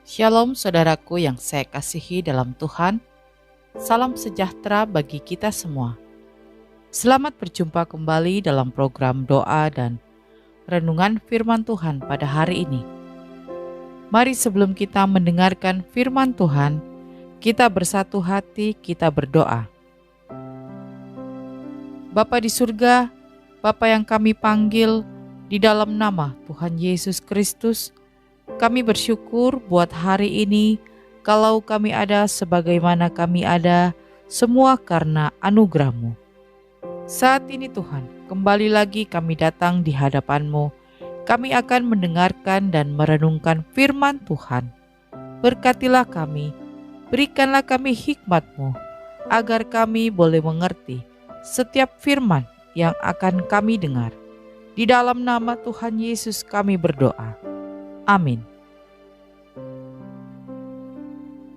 Shalom saudaraku yang saya kasihi dalam Tuhan. Salam sejahtera bagi kita semua. Selamat berjumpa kembali dalam program doa dan renungan firman Tuhan pada hari ini. Mari sebelum kita mendengarkan firman Tuhan, kita bersatu hati, kita berdoa. Bapa di surga, Bapa yang kami panggil di dalam nama Tuhan Yesus Kristus, kami bersyukur buat hari ini kalau kami ada sebagaimana kami ada, semua karena anugerah-Mu. Saat ini Tuhan, kembali lagi kami datang di hadapan-Mu. Kami akan mendengarkan dan merenungkan firman Tuhan. Berkatilah kami, berikanlah kami hikmat-Mu, agar kami boleh mengerti setiap firman yang akan kami dengar. Di dalam nama Tuhan Yesus kami berdoa. Amin.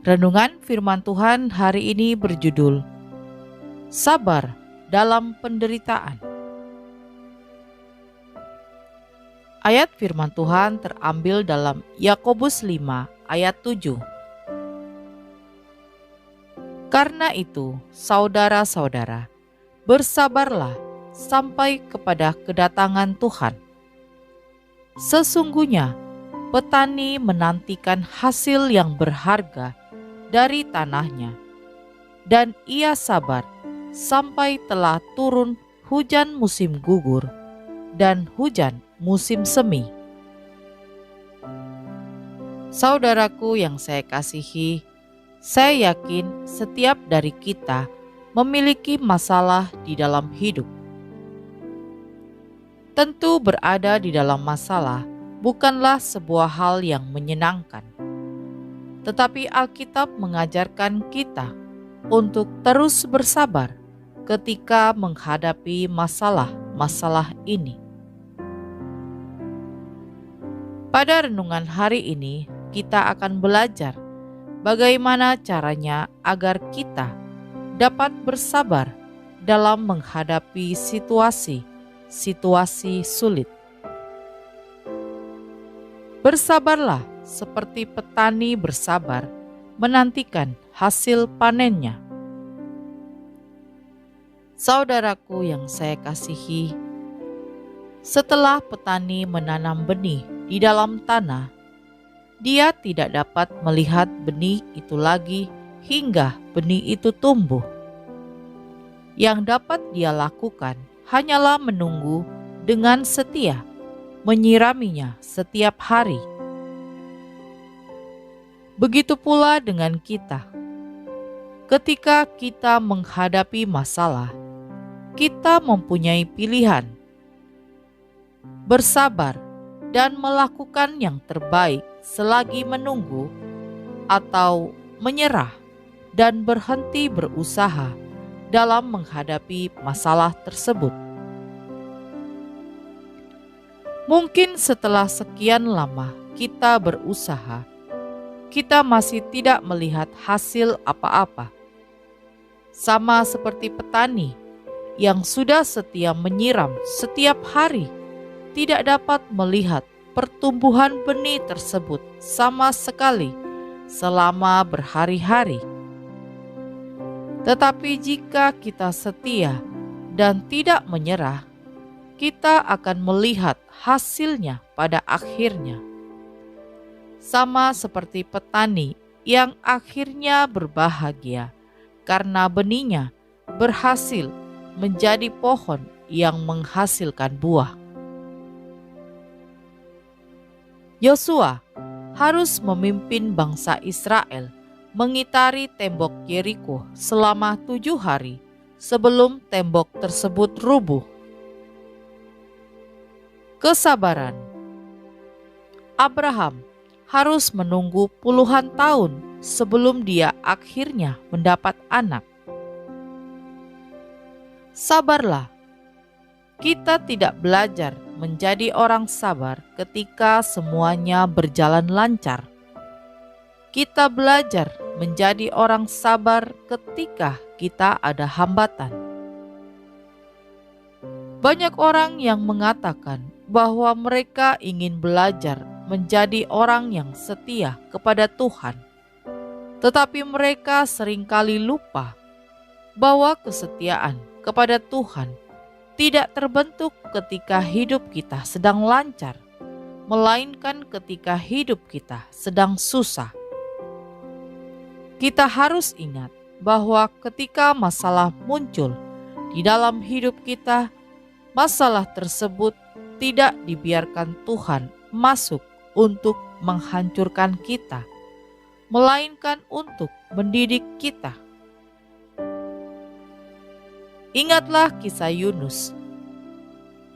Renungan firman Tuhan hari ini berjudul Sabar dalam Penderitaan. Ayat firman Tuhan terambil dalam Yakobus 5 ayat 7. Karena itu, saudara-saudara, bersabarlah sampai kepada kedatangan Tuhan. Sesungguhnya, petani menantikan hasil yang berharga dari tanahnya, dan ia sabar sampai telah turun hujan musim gugur dan hujan musim semi. Saudaraku yang saya kasihi, saya yakin setiap dari kita memiliki masalah di dalam hidup. Tentu berada di dalam masalah bukanlah sebuah hal yang menyenangkan. Tetapi Alkitab mengajarkan kita untuk terus bersabar ketika menghadapi masalah-masalah ini. Pada renungan hari ini, kita akan belajar bagaimana caranya agar kita dapat bersabar dalam menghadapi situasi sulit. Bersabarlah seperti petani bersabar menantikan hasil panennya. Saudaraku yang saya kasihi, setelah petani menanam benih di dalam tanah, dia tidak dapat melihat benih itu lagi hingga benih itu tumbuh. Yang dapat dia lakukan hanyalah menunggu dengan setia, menyiraminya setiap hari. Begitu pula dengan kita. Ketika kita menghadapi masalah, kita mempunyai pilihan: bersabar dan melakukan yang terbaik selagi menunggu, atau menyerah dan berhenti berusaha dalam menghadapi masalah tersebut. Mungkin setelah sekian lama kita berusaha, kita masih tidak melihat hasil apa-apa. Sama seperti petani yang sudah setia menyiram setiap hari, tidak dapat melihat pertumbuhan benih tersebut sama sekali selama berhari-hari. Tetapi jika kita setia dan tidak menyerah, kita akan melihat hasilnya pada akhirnya. Sama seperti petani yang akhirnya berbahagia karena benihnya berhasil menjadi pohon yang menghasilkan buah. Yosua harus memimpin bangsa Israel mengitari tembok Yeriko selama 7 hari sebelum tembok tersebut rubuh. Kesabaran. Abraham harus menunggu puluhan tahun sebelum dia akhirnya mendapat anak. Sabarlah. Kita tidak belajar menjadi orang sabar ketika semuanya berjalan lancar. Kita belajar menjadi orang sabar ketika kita ada hambatan. Banyak orang yang mengatakan bahwa mereka ingin belajar menjadi orang yang setia kepada Tuhan. Tetapi mereka seringkali lupa bahwa kesetiaan kepada Tuhan tidak terbentuk ketika hidup kita sedang lancar, melainkan ketika hidup kita sedang susah. Kita harus ingat bahwa ketika masalah muncul di dalam hidup kita, masalah tersebut tidak dibiarkan Tuhan masuk untuk menghancurkan kita, melainkan untuk mendidik kita. Ingatlah kisah Yunus.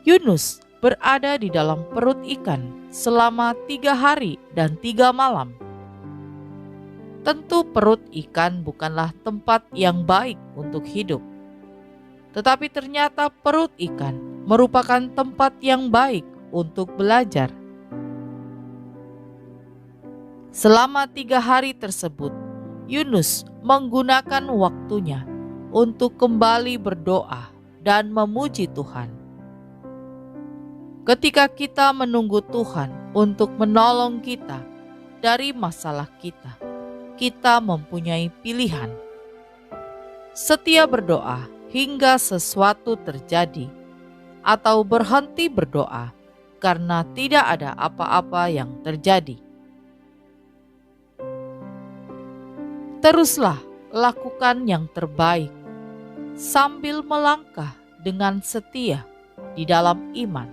Yunus berada di dalam perut ikan selama 3 hari dan 3 malam. Tentu perut ikan bukanlah tempat yang baik untuk hidup. Tetapi ternyata perut ikan merupakan tempat yang baik untuk belajar. Selama 3 hari tersebut, Yunus menggunakan waktunya untuk kembali berdoa dan memuji Tuhan. Ketika kita menunggu Tuhan untuk menolong kita dari masalah kita, kita mempunyai pilihan. Setia berdoa hingga sesuatu terjadi, atau berhenti berdoa karena tidak ada apa-apa yang terjadi. Teruslah lakukan yang terbaik sambil melangkah dengan setia di dalam iman.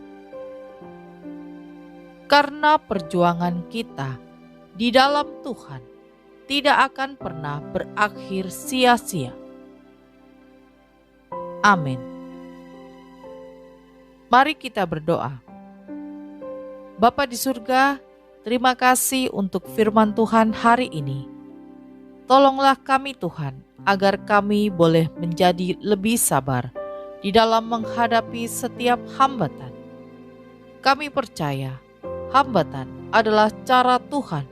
Karena perjuangan kita di dalam Tuhan tidak akan pernah berakhir sia-sia. Amin. Mari kita berdoa. Bapa di surga, terima kasih untuk firman Tuhan hari ini. Tolonglah kami Tuhan, agar kami boleh menjadi lebih sabar di dalam menghadapi setiap hambatan. Kami percaya hambatan adalah cara Tuhan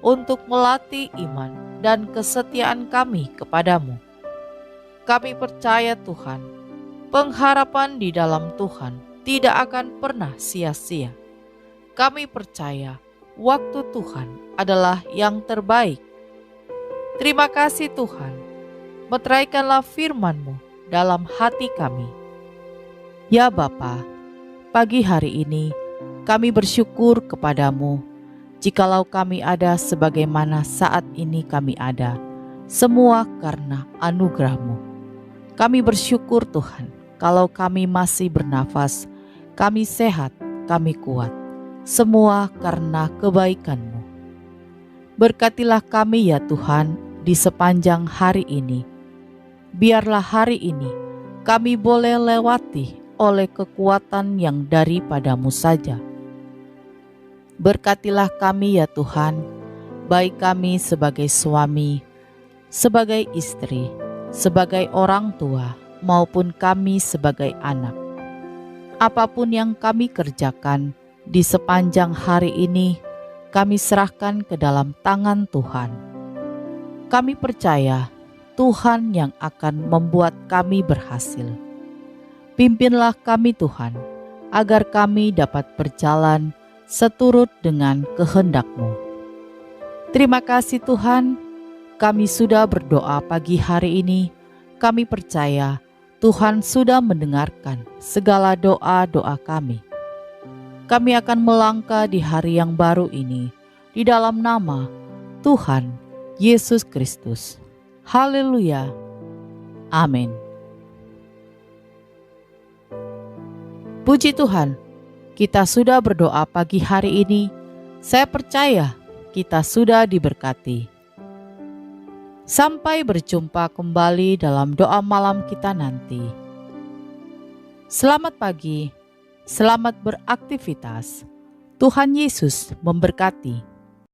untuk melatih iman dan kesetiaan kami kepadamu. Kami percaya Tuhan, pengharapan di dalam Tuhan tidak akan pernah sia-sia. Kami percaya waktu Tuhan adalah yang terbaik. Terima kasih Tuhan, meteraikanlah firman-Mu dalam hati kami. Ya Bapa, pagi hari ini kami bersyukur kepadamu, jikalau kami ada sebagaimana saat ini kami ada, semua karena anugerah-Mu. Kami bersyukur Tuhan, kalau kami masih bernafas, kami sehat, kami kuat, semua karena kebaikan-Mu. Berkatilah kami ya Tuhan di sepanjang hari ini. Biarlah hari ini kami boleh lewati oleh kekuatan yang daripada-Mu saja. Berkatilah kami ya Tuhan, baik kami sebagai suami, sebagai istri, sebagai orang tua, maupun kami sebagai anak. Apapun yang kami kerjakan di sepanjang hari ini, kami serahkan ke dalam tangan Tuhan. Kami percaya Tuhan yang akan membuat kami berhasil. Pimpinlah kami Tuhan, agar kami dapat berjalan seturut dengan kehendak-Mu. Terima kasih Tuhan, kami sudah berdoa pagi hari ini. Kami percaya Tuhan sudah mendengarkan segala doa-doa kami. Kami akan melangkah di hari yang baru ini di dalam nama Tuhan Yesus Kristus. Haleluya. Amin. Puji Tuhan, kita sudah berdoa pagi hari ini. Saya percaya kita sudah diberkati. Sampai berjumpa kembali dalam doa malam kita nanti. Selamat pagi, selamat beraktivitas. Tuhan Yesus memberkati.